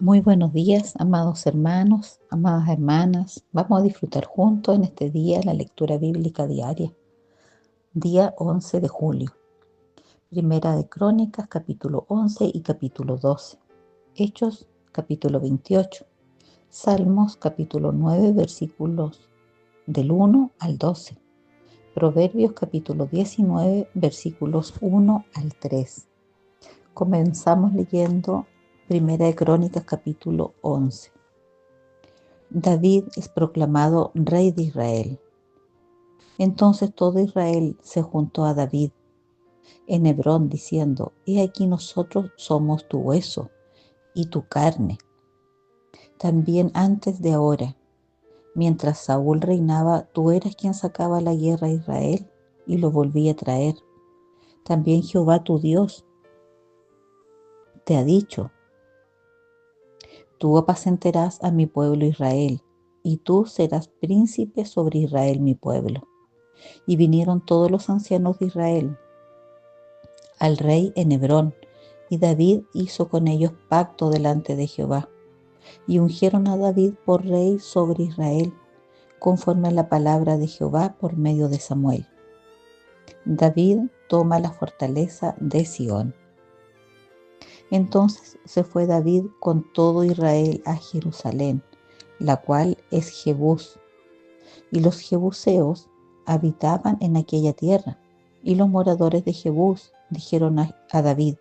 Muy buenos días, amados hermanos, amadas hermanas. Vamos a disfrutar juntos en este día la lectura bíblica diaria, día 11 de julio. Primera de Crónicas, capítulo 11 y capítulo 12. Hechos, capítulo 28. Salmos, capítulo 9, versículos del 1 al 12. Proverbios, capítulo 19, versículos 1 al 3. Comenzamos leyendo Primera de Crónicas, capítulo 11. David es proclamado rey de Israel. Entonces todo Israel se juntó a David en Hebrón diciendo: He aquí nosotros somos tu hueso y tu carne. También antes de ahora, mientras Saúl reinaba, tú eras quien sacaba la guerra a Israel y lo volvía a traer. También Jehová tu Dios te ha dicho: Tú apacentarás a mi pueblo Israel, y tú serás príncipe sobre Israel mi pueblo. Y vinieron todos los ancianos de Israel al rey en Hebrón, y David hizo con ellos pacto delante de Jehová. Y ungieron a David por rey sobre Israel, conforme a la palabra de Jehová por medio de Samuel. David toma la fortaleza de Sión. Entonces se fue David con todo Israel a Jerusalén, la cual es Jebús, y los jebuseos habitaban en aquella tierra. Y los moradores de Jebús dijeron a David: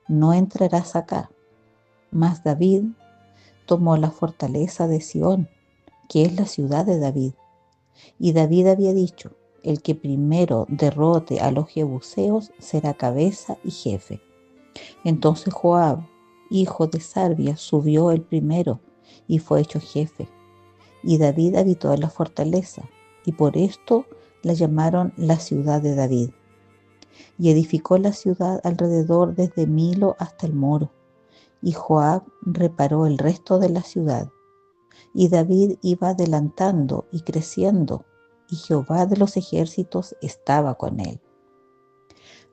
No entrarás acá. Mas David tomó la fortaleza de Sión, que es la ciudad de David. Y David había dicho: El que primero derrote a los jebuseos será cabeza y jefe. Entonces Joab, hijo de Sarvia, subió el primero y fue hecho jefe. Y David habitó en la fortaleza, y por esto la llamaron la ciudad de David. Y edificó la ciudad alrededor desde Milo hasta el muro. Y Joab reparó el resto de la ciudad. Y David iba adelantando y creciendo, y Jehová de los ejércitos estaba con él.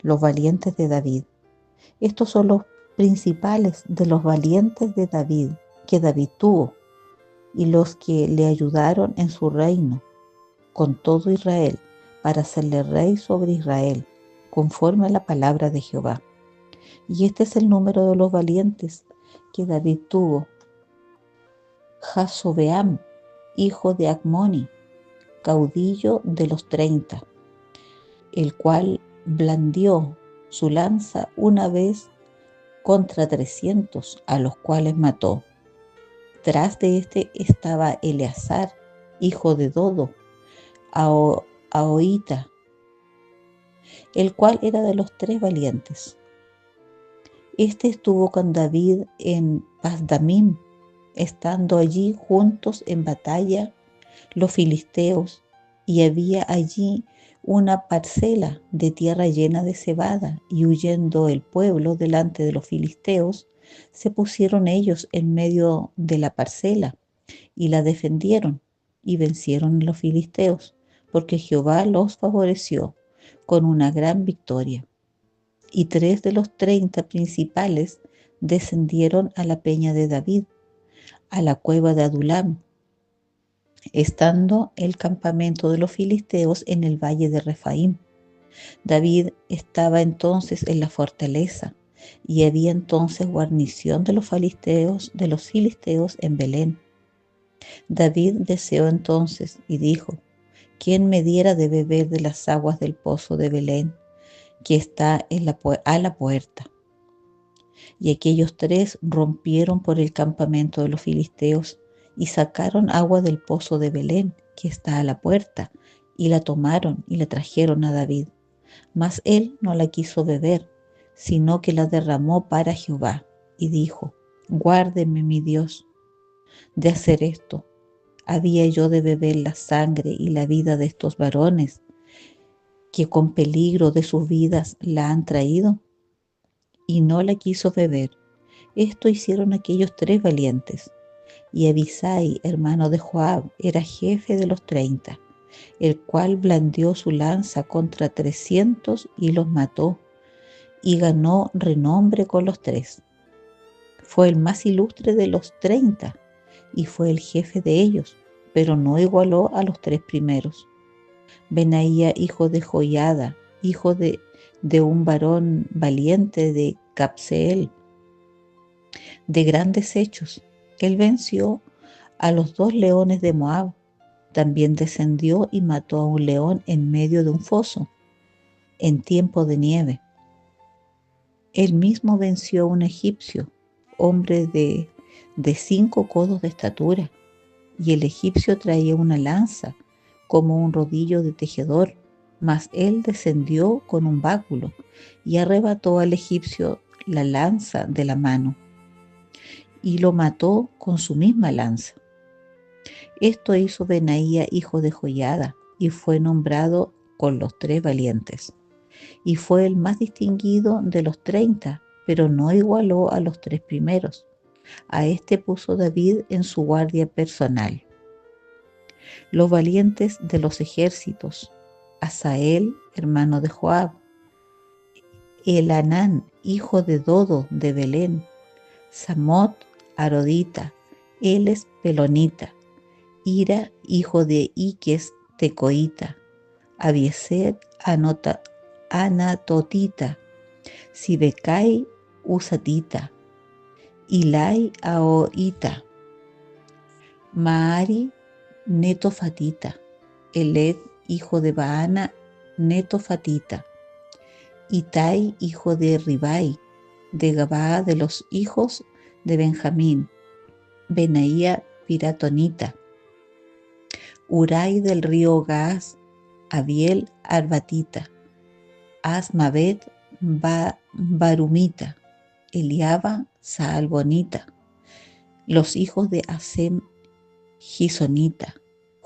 Los valientes de David. Estos son los principales de los valientes de David que David tuvo, y los que le ayudaron en su reino, con todo Israel, para hacerle rey sobre Israel, conforme a la palabra de Jehová. Y este es el número de los valientes que David tuvo: Jasobeam, hijo de Acmoni, caudillo de los 30, el cual blandió su lanza una vez contra 300, a los cuales mató. Tras de este estaba Eleazar, hijo de Dodo, Ahoita, el cual era de los 3 valientes. Este estuvo con David en Pasdamim, estando allí juntos en batalla los filisteos, y había allí una parcela de tierra llena de cebada, y huyendo el pueblo delante de los filisteos, se pusieron ellos en medio de la parcela, y la defendieron, y vencieron a los filisteos, porque Jehová los favoreció con una gran victoria. Y 3 de los 30 principales descendieron a la peña de David, a la cueva de Adulam, estando el campamento de los filisteos en el valle de Refaim. David estaba entonces en la fortaleza, y había entonces guarnición de los filisteos en Belén. David deseó entonces y dijo: ¿Quién me diera de beber de las aguas del pozo de Belén, que está a la puerta? Y aquellos 3 rompieron por el campamento de los filisteos y sacaron agua del pozo de Belén, que está a la puerta, y la tomaron y la trajeron a David. Mas él no la quiso beber, sino que la derramó para Jehová, y dijo: Guárdeme mi Dios de hacer esto. ¿Había yo de beber la sangre y la vida de estos varones, que con peligro de sus vidas la han traído? Y no la quiso beber. Esto hicieron aquellos 3 valientes. Y Abisai, hermano de Joab, era jefe de los 30, el cual blandió su lanza contra 300 y los mató, y ganó renombre con los 3. Fue el más ilustre de los 30 y fue el jefe de ellos, pero no igualó a los 3 primeros. Benaía, hijo de Joiada, hijo de un varón valiente de Capseel, de grandes hechos. Él venció a los 2 leones de Moab. También descendió y mató a un león en medio de un foso, en tiempo de nieve. Él mismo venció a un egipcio, hombre de 5 codos de estatura, y el egipcio traía una lanza como un rodillo de tejedor, mas él descendió con un báculo y arrebató al egipcio la lanza de la mano y lo mató con su misma lanza. Esto hizo Benaía, hijo de Joiada, y fue nombrado con los 3 valientes. Y fue el más distinguido de los 30, pero no igualó a los 3 primeros. A este puso David en su guardia personal. Los valientes de los ejércitos: Asael, hermano de Joab; Elanán, hijo de Dodo de Belén; Samot, arodita; Eles, pelonita; Ira, hijo de Iques, tecoita; Abieser, anatotita; Sibecai, usatita; Ilai, ahoita; Maari, netofatita; Eled, hijo de Baana, netofatita; Itai, hijo de Ribai, de Gabaa de los hijos de Benjamín; Benaía, piratonita; Urai del río Gaas; Abiel, arbatita; Asmavet, barumita; Eliaba, saalbonita; los hijos de Asem, gisonita;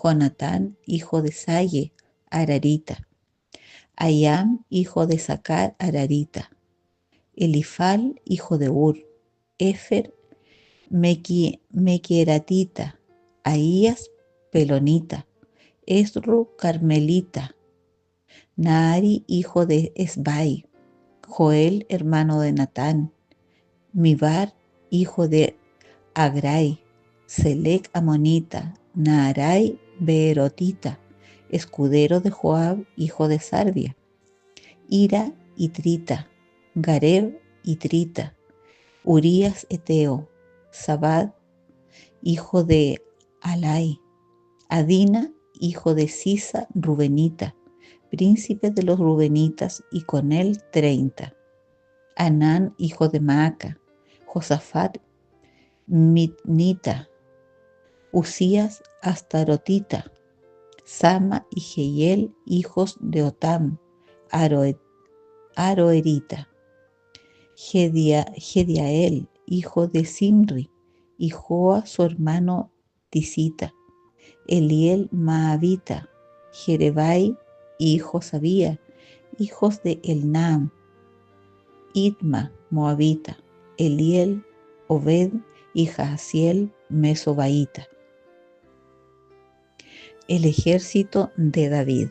Jonatán, hijo de Saye, ararita; Ayam, hijo de Sacar, ararita; Elifal, hijo de Ur; Efer, mequeratita; Ahías, pelonita; Esru, carmelita; Naari, hijo de Esbai; Joel, hermano de Natán; Mibar, hijo de Agrai; Selec, amonita; Naarai, beerotita; escudero de Joab, hijo de Sarvia; Ira, itrita; Gareb, itrita; Urías, eteo; Zabad, hijo de Alai; Adina, hijo de Sisa, rubenita; príncipe de los rubenitas, y con él 30; Anán, hijo de Maaca; Josafat, mitnita; Usías, astarotita; Sama y Jehiel, hijos de Otam, aroerita; Gediael, hijo de Simri; y Joa, su hermano, tisita; Eliel, maavita; Jerebai y Josabía, hijos de Elnaam; Itma, moabita; Eliel, Obed y Jaasiel, mesobaíta. El ejército de David.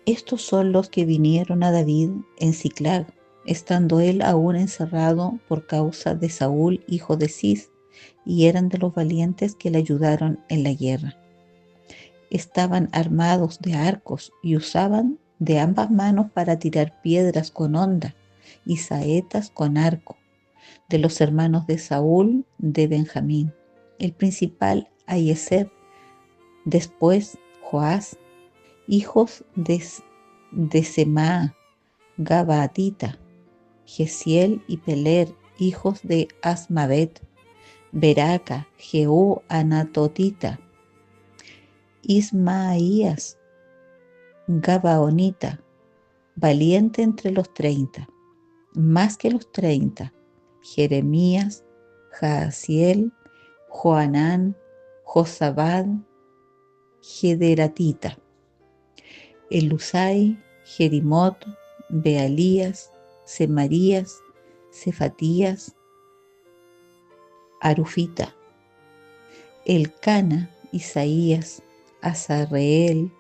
Estos son los que vinieron a David en Siclag, estando él aún encerrado por causa de Saúl, hijo de Cis, y eran de los valientes que le ayudaron en la guerra. Estaban armados de arcos y usaban de ambas manos para tirar piedras con honda y saetas con arco, de los hermanos de Saúl, de Benjamín. El principal, Ahiezer; después Joás; hijos de Semá, Gabaatita; Gesiel y Peler, hijos de Asmavet; Beraca, Jehú, anatotita; Ismaías, Gabaonita; valiente entre los 30, más que los 30, Jeremías, Jaasiel, Joanán, Josabad, Gederatita; Elusai, Jerimot, Bealías, Semarías, Cefatías, Arufita; Elcana, Isaías, Azarreel,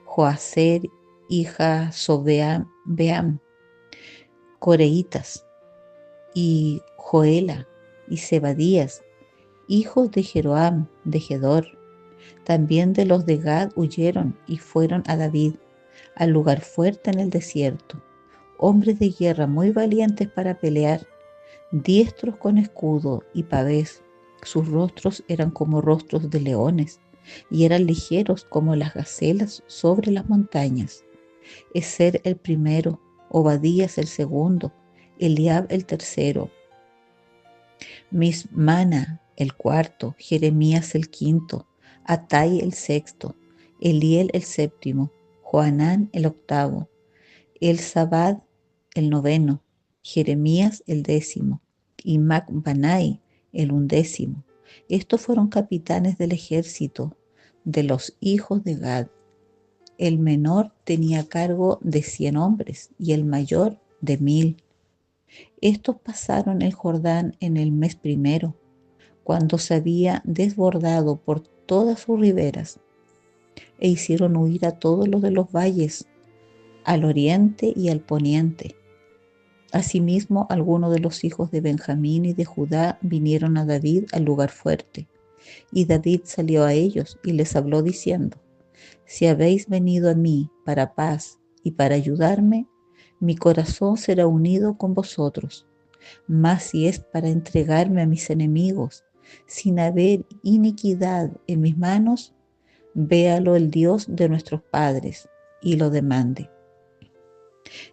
Joaser y Jasobeam, coreitas; y Joela, y Zebadías, hijos de Jeroam, de Gedor. También de los de Gad huyeron y fueron a David, al lugar fuerte en el desierto, hombres de guerra muy valientes para pelear, diestros con escudo y pavés. Sus rostros eran como rostros de leones, y eran ligeros como las gacelas sobre las montañas. Ezer el primero, Obadías el segundo, Eliab el tercero, Mismana el cuarto, Jeremías el quinto, Atai el sexto, Eliel el séptimo, Joanán el octavo, Elzabad el noveno, Jeremías el décimo y Macbanai el undécimo. Estos fueron capitanes del ejército de los hijos de Gad. El menor tenía cargo de 100 hombres y el mayor de 1000. Estos pasaron el Jordán en el mes primero, cuando se había desbordado por todas sus riberas, e hicieron huir a todos los de los valles, al oriente y al poniente. Asimismo, algunos de los hijos de Benjamín y de Judá vinieron a David al lugar fuerte, y David salió a ellos y les habló diciendo: si habéis venido a mí para paz y para ayudarme, mi corazón será unido con vosotros. Mas si es para entregarme a mis enemigos, sin haber iniquidad en mis manos, véalo el Dios de nuestros padres y lo demande.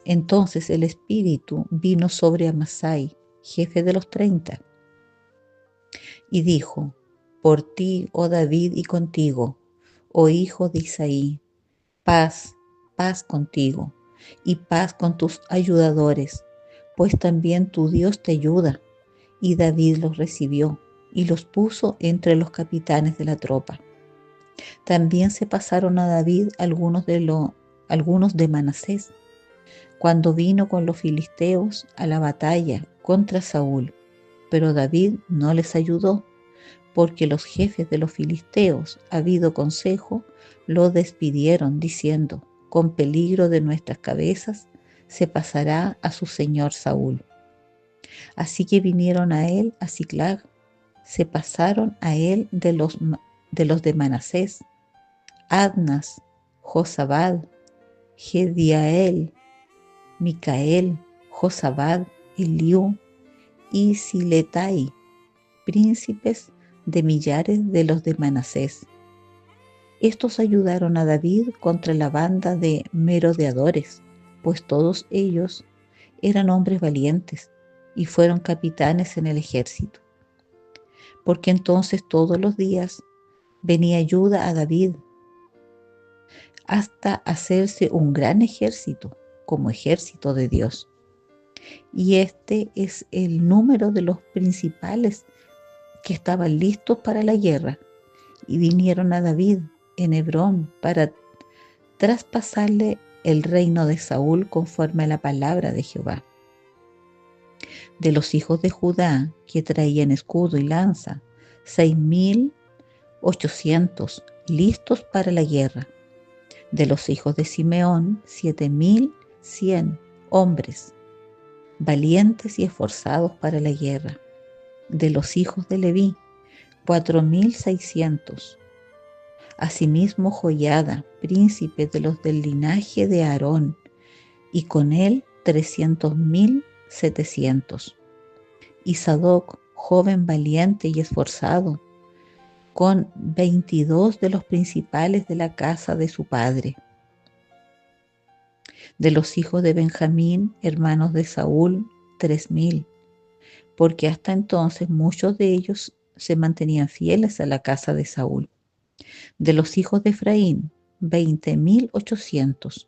Entonces el Espíritu vino sobre Amasai, jefe de los 30, y dijo: por ti, oh David, y contigo, oh hijo de Isaí, paz, paz contigo, y paz con tus ayudadores, pues también tu Dios te ayuda. Y David los recibió y los puso entre los capitanes de la tropa. También se pasaron a David algunos de Manasés, cuando vino con los filisteos a la batalla contra Saúl. Pero David no les ayudó, porque los jefes de los filisteos, habido consejo, lo despidieron, diciendo: con peligro de nuestras cabezas se pasará a su señor Saúl. Así que vinieron a él a Siclag, se pasaron a él de los de Manasés, Adnas, Josabad, Gediael, Micael, Josabad, Eliú y Siletai, príncipes de millares de los de Manasés. Estos ayudaron a David contra la banda de merodeadores, pues todos ellos eran hombres valientes y fueron capitanes en el ejército. Porque entonces todos los días venía ayuda a David, hasta hacerse un gran ejército, como ejército de Dios. Y este es el número de los principales que estaban listos para la guerra, y vinieron a David en Hebrón para traspasarle el reino de Saúl conforme a la palabra de Jehová. De los hijos de Judá, que traían escudo y lanza, 6.800 listos para la guerra. De los hijos de Simeón, 7.100 hombres, valientes y esforzados para la guerra. De los hijos de Leví, 4.600. Asimismo Joiada, príncipe de los del linaje de Aarón, y con él 300.700. Y Sadoc, joven valiente y esforzado, con 22 de los principales de la casa de su padre. De los hijos de Benjamín, hermanos de Saúl, 3.000, porque hasta entonces muchos de ellos se mantenían fieles a la casa de Saúl. De los hijos de Efraín, 20.800,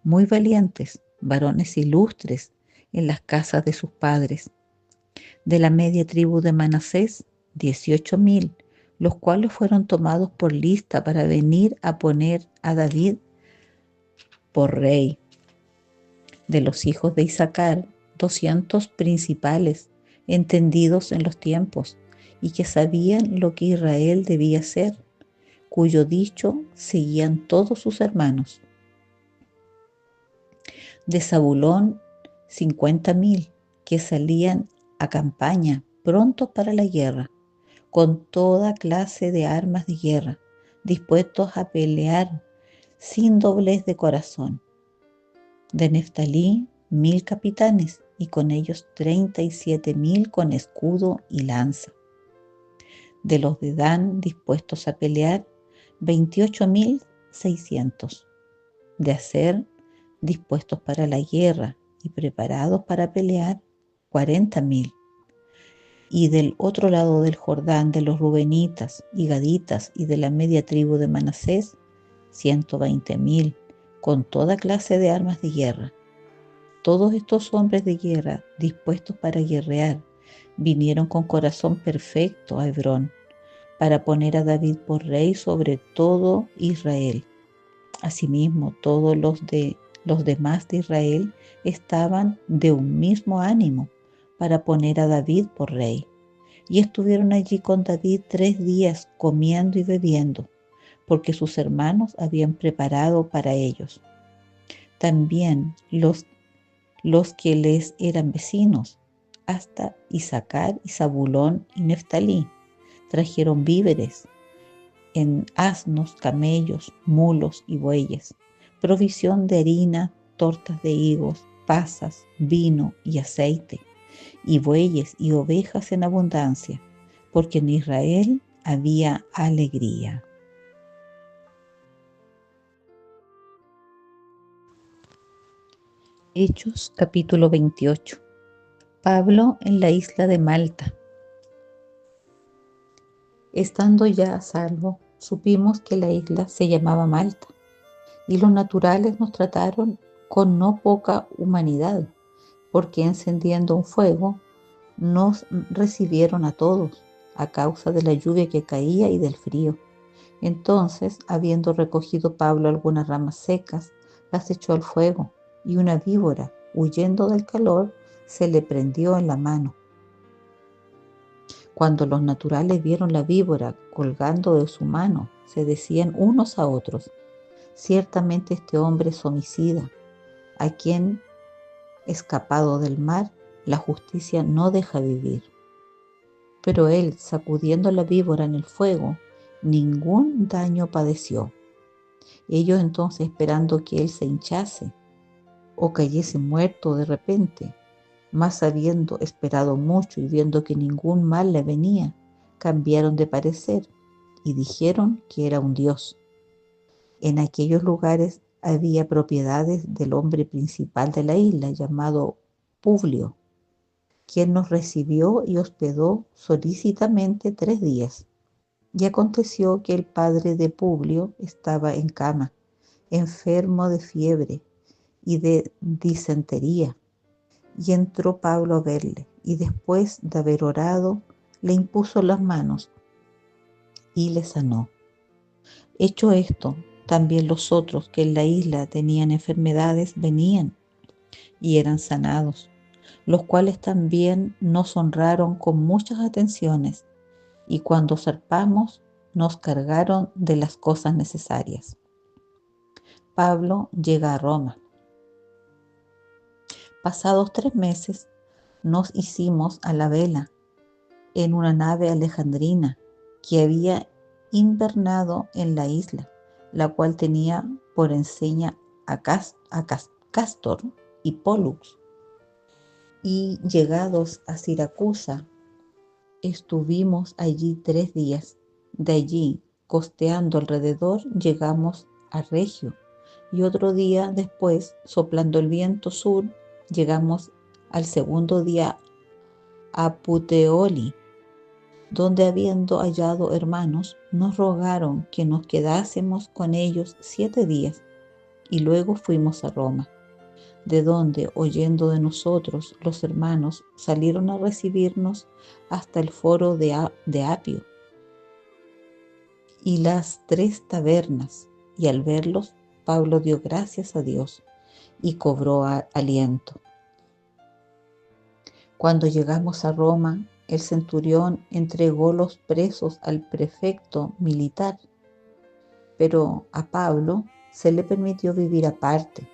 muy valientes, varones ilustres en las casas de sus padres. De la media tribu de Manasés, 18.000, los cuales fueron tomados por lista para venir a poner a David por rey. De los hijos de Isaacar, 200 principales, entendidos en los tiempos, y que sabían lo que Israel debía hacer, cuyo dicho seguían todos sus hermanos. De Zabulón, 50.000, que salían a campaña, prontos para la guerra, con toda clase de armas de guerra, dispuestos a pelear sin doblez de corazón. De Neftalí, 1000 capitanes, y con ellos 37,000 con escudo y lanza. De los de Dan, dispuestos a pelear, 28,600. De Aser, dispuestos para la guerra y preparados para pelear, 40,000. Y del otro lado del Jordán, de los rubenitas y gaditas y de la media tribu de Manasés, 120,000, con toda clase de armas de guerra. Todos estos hombres de guerra, dispuestos para guerrear, vinieron con corazón perfecto a Hebrón, para poner a David por rey sobre todo Israel. Asimismo, todos los demás de Israel estaban de un mismo ánimo para poner a David por rey. Y estuvieron allí con David 3 días comiendo y bebiendo, porque sus hermanos habían preparado para ellos. También los que les eran vecinos, hasta Isaacar y Zabulón y Neftalí, trajeron víveres en asnos, camellos, mulos y bueyes, provisión de harina, tortas de higos, pasas, vino y aceite, y bueyes y ovejas en abundancia, porque en Israel había alegría. Hechos capítulo 28. Pablo en la isla de Malta. Estando ya a salvo, supimos que la isla se llamaba Malta, y los naturales nos trataron con no poca humanidad, porque encendiendo un fuego, nos recibieron a todos, a causa de la lluvia que caía y del frío. Entonces, habiendo recogido Pablo algunas ramas secas, las echó al fuego, y una víbora, huyendo del calor, se le prendió en la mano. Cuando los naturales vieron la víbora colgando de su mano, se decían unos a otros: ciertamente este hombre es homicida, a quien, escapado del mar, la justicia no deja vivir. Pero él, sacudiendo la víbora en el fuego, ningún daño padeció. Ellos entonces, esperando que él se hinchase o cayese muerto de repente, mas habiendo esperado mucho y viendo que ningún mal le venía, cambiaron de parecer y dijeron que era un dios. En aquellos lugares había propiedades del hombre principal de la isla, llamado Publio, quien nos recibió y hospedó solícitamente 3 días. Y aconteció que el padre de Publio estaba en cama, enfermo de fiebre y de disentería. Y entró Pablo a verle, y después de haber orado, le impuso las manos y le sanó. Hecho esto, también los otros que en la isla tenían enfermedades venían y eran sanados, los cuales también nos honraron con muchas atenciones, y cuando zarpamos nos cargaron de las cosas necesarias. Pablo llega a Roma. Pasados 3 meses, nos hicimos a la vela en una nave alejandrina que había invernado en la isla, la cual tenía por enseña a Cástor y Pólux. Y llegados a Siracusa, estuvimos allí 3 días. De allí, costeando alrededor, llegamos a Regio, y otro día después, soplando el viento sur, llegamos al segundo día a Puteoli, donde, habiendo hallado hermanos, nos rogaron que nos quedásemos con ellos 7 días, y luego fuimos a Roma, de donde, oyendo de nosotros, los hermanos salieron a recibirnos hasta el foro de Apio y las 3 tabernas, y al verlos, Pablo dio gracias a Dios y cobró aliento. Cuando llegamos a Roma, el centurión entregó los presos al prefecto militar, pero a Pablo se le permitió vivir aparte,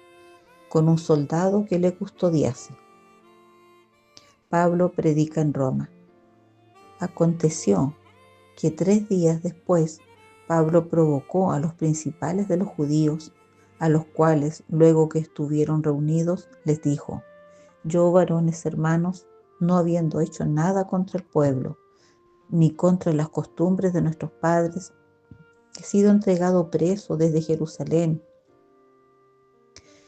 con un soldado que le custodiase. Pablo predica en Roma. Aconteció que 3 días después Pablo provocó a los principales de los judíos, a los cuales, luego que estuvieron reunidos, les dijo: Yo, varones hermanos, no habiendo hecho nada contra el pueblo, ni contra las costumbres de nuestros padres, he sido entregado preso desde Jerusalén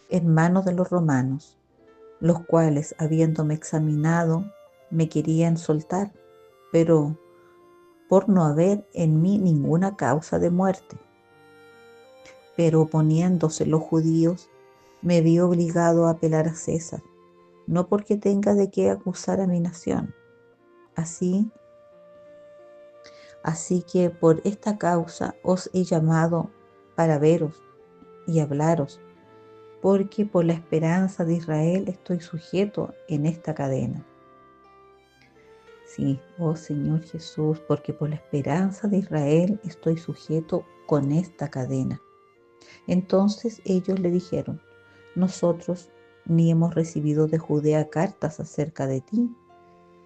en manos de los romanos, los cuales, habiéndome examinado, me querían soltar, pero por no haber en mí ninguna causa de muerte. Pero oponiéndose los judíos, me vi obligado a apelar a César, no porque tenga de qué acusar a mi nación. Así que por esta causa os he llamado para veros y hablaros, porque por la esperanza de Israel estoy sujeto en esta cadena. Sí, oh Señor Jesús, porque por la esperanza de Israel estoy sujeto con esta cadena. Entonces ellos le dijeron: Nosotros ni hemos recibido de Judea cartas acerca de ti,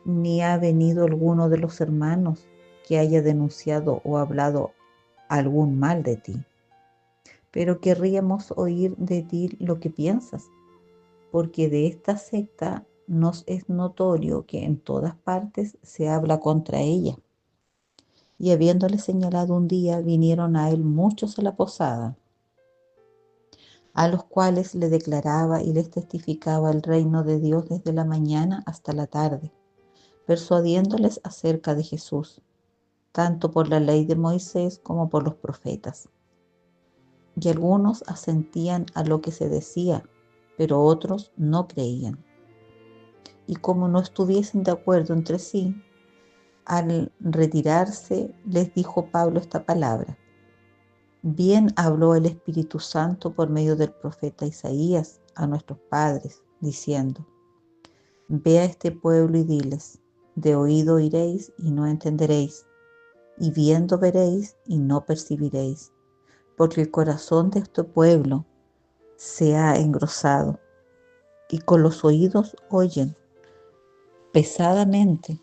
ni ha venido alguno de los hermanos que haya denunciado o hablado algún mal de ti. Pero querríamos oír de ti lo que piensas, porque de esta secta nos es notorio que en todas partes se habla contra ella. Y habiéndole señalado un día, vinieron a él muchos a la posada, a los cuales le declaraba y les testificaba el reino de Dios desde la mañana hasta la tarde, persuadiéndoles acerca de Jesús, tanto por la ley de Moisés como por los profetas. Y algunos asentían a lo que se decía, pero otros no creían. Y como no estuviesen de acuerdo entre sí, al retirarse les dijo Pablo esta palabra: Bien habló el Espíritu Santo por medio del profeta Isaías a nuestros padres, diciendo: Ve a este pueblo y diles, de oído oiréis y no entenderéis, y viendo veréis y no percibiréis, porque el corazón de este pueblo se ha engrosado, y con los oídos oyen pesadamente,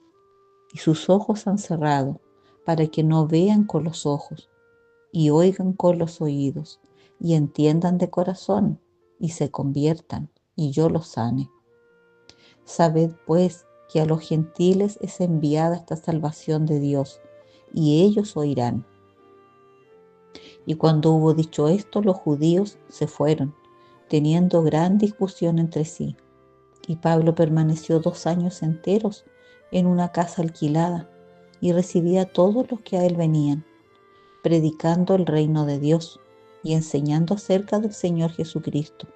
y sus ojos han cerrado, para que no vean con los ojos, y oigan con los oídos, y entiendan de corazón, y se conviertan, y yo los sane. Sabed pues que a los gentiles es enviada esta salvación de Dios, y ellos oirán. Y cuando hubo dicho esto, los judíos se fueron, teniendo gran discusión entre sí. Y Pablo permaneció 2 años enteros en una casa alquilada, y recibía a todos los que a él venían, predicando el reino de Dios y enseñando acerca del Señor Jesucristo,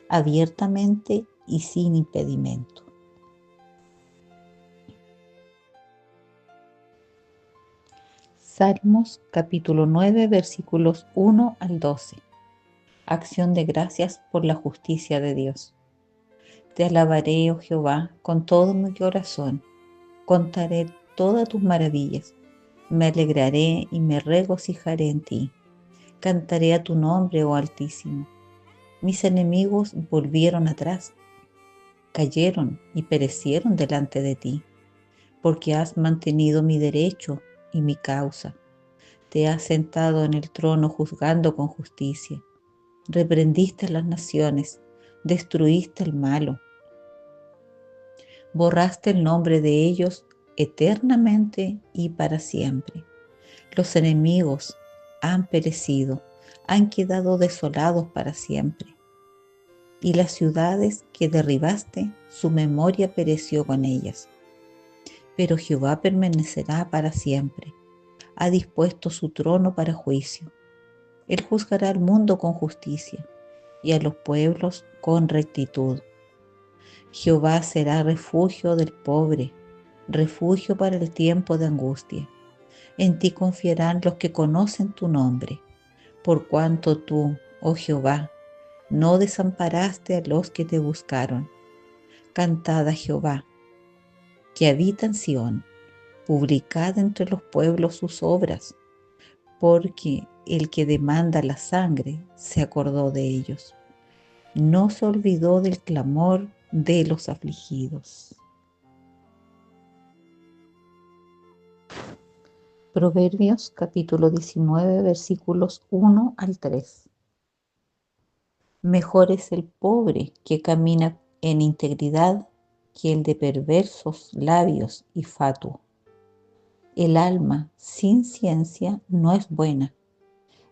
abiertamente y sin impedimento. Salmos capítulo 9, versículos 1 al 12. Acción de gracias por la justicia de Dios. Te alabaré, oh Jehová, con todo mi corazón. Contaré todas tus maravillas. Me alegraré y me regocijaré en ti. Cantaré a tu nombre, oh Altísimo. Mis enemigos volvieron atrás, cayeron y perecieron delante de ti, porque has mantenido mi derecho y mi causa. Te has sentado en el trono juzgando con justicia. Reprendiste las naciones, destruiste el malo. Borraste el nombre de ellos eternamente y para siempre. Los enemigos han perecido, han quedado desolados para siempre. Y las ciudades que derribaste, su memoria pereció con ellas. Pero Jehová permanecerá para siempre. Ha dispuesto su trono para juicio. Él juzgará al mundo con justicia y a los pueblos con rectitud. Jehová será refugio del pobre, refugio para el tiempo de angustia. En ti confiarán los que conocen tu nombre, por cuanto tú, oh Jehová, no desamparaste a los que te buscaron. Cantad a Jehová, que habita en Sión, publicad entre los pueblos sus obras, porque el que demanda la sangre se acordó de ellos. No se olvidó del clamor de los afligidos. Proverbios capítulo 19 versículos 1 al 3. Mejor es el pobre que camina en integridad que el de perversos labios y fatuo. El alma sin ciencia no es buena,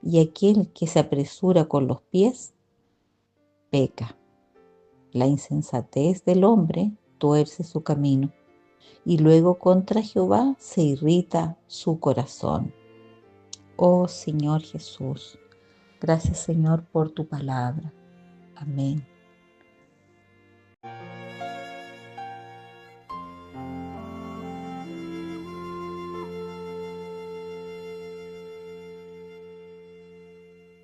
y aquel que se apresura con los pies peca. La insensatez del hombre tuerce su camino, y luego contra Jehová se irrita su corazón. Oh Señor Jesús, gracias Señor por tu palabra. Amén.